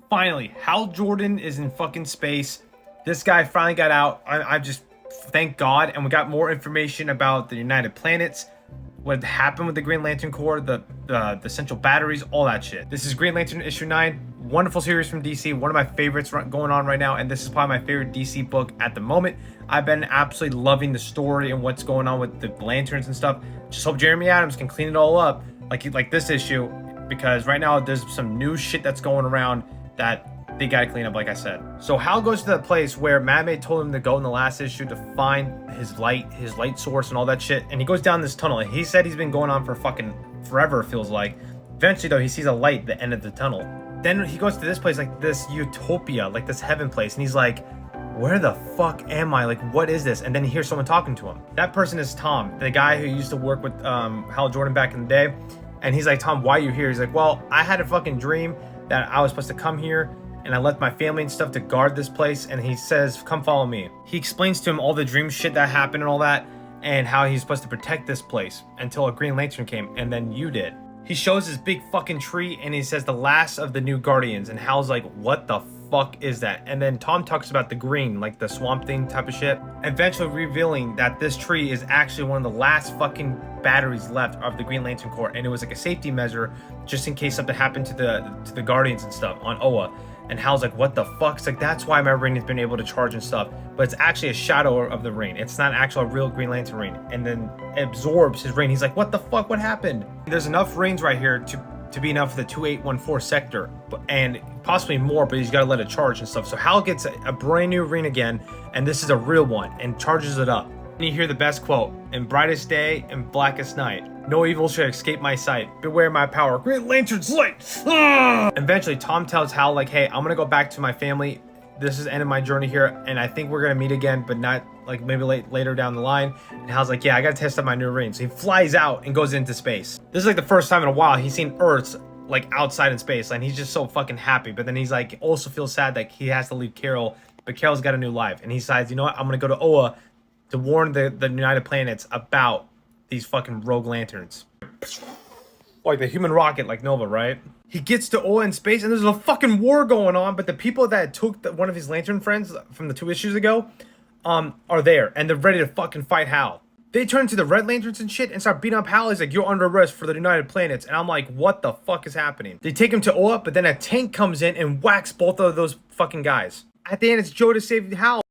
Finally, Hal Jordan is in fucking space. This guy finally got out. I just thank God. And we got more information about the United Planets, what happened with the Green Lantern Corps, the central batteries, all that shit. This is Green Lantern issue 9. Wonderful series from DC. One of my favorites going on right now. And this is probably my favorite DC book at the moment. I've been absolutely loving the story and what's going on with the lanterns and stuff. Just hope Jeremy Adams can clean it all up like this issue. Because right now there's some new shit that's going around that they gotta clean up, like I said. So Hal goes to the place where Madmate told him to go in the last issue to find his light source and all that shit. And he goes down this tunnel. And he said he's been going on for fucking forever, it feels like. Eventually though, he sees a light at the end of the tunnel. Then he goes to this place, like this utopia, like this heaven place. And he's like, where the fuck am I? Like, what is this? And then he hears someone talking to him. That person is Tom, the guy who used to work with Hal Jordan back in the day. And he's like, Tom, why are you here? He's like, well, I had a fucking dream that I was supposed to come here and I left my family and stuff to guard this place. And he says, come follow me. He explains to him all the dream shit that happened and all that and how he's supposed to protect this place until a Green Lantern came and then you did. He shows this big fucking tree and he says the last of the new Guardians, and Hal's like, what the fuck is that? And then Tom talks about the green, like the swamp thing type of shit, eventually revealing that this tree is actually one of the last fucking batteries left of the Green Lantern Corps, and it was like a safety measure just in case something happened to the Guardians and stuff on Oa. And Hal's like, what the fuck? It's like, that's why my ring has been able to charge and stuff. But it's actually a shadow of the ring. It's not actual real Green Lantern ring. And then it absorbs his ring. He's like, what the fuck? What happened? There's enough rings right here to be enough for the 2814 sector. And possibly more, but he's got to let it charge and stuff. So Hal gets a brand new ring again. And this is a real one. And charges it up. And you hear the best quote, in brightest day and blackest night, no evil shall escape my sight. Beware my power. Green Lantern's light. Ah! Eventually, Tom tells Hal, like, hey, I'm going to go back to my family. This is the end of my journey here. And I think we're going to meet again, but not like maybe later down the line. And Hal's like, yeah, I got to test out my new ring. So he flies out and goes into space. This is like the first time in a while he's seen Earth's like outside in space. And he's just so fucking happy. But then he's like, also feels sad that he has to leave Carol. But Carol's got a new life. And he decides, you know what? I'm going to go to Oa to warn the United Planets about these fucking rogue lanterns. Like the human rocket, like Nova, right? He gets to Oa in space and there's a fucking war going on, but the people that took one of his lantern friends from the 2 issues ago are there and they're ready to fucking fight Hal. They turn to the Red Lanterns and shit and start beating up Hal. He's like, you're under arrest for the United Planets. And I'm like, what the fuck is happening? They take him to Oa, but then a tank comes in and whacks both of those fucking guys. At the end, it's Joe to save Hal.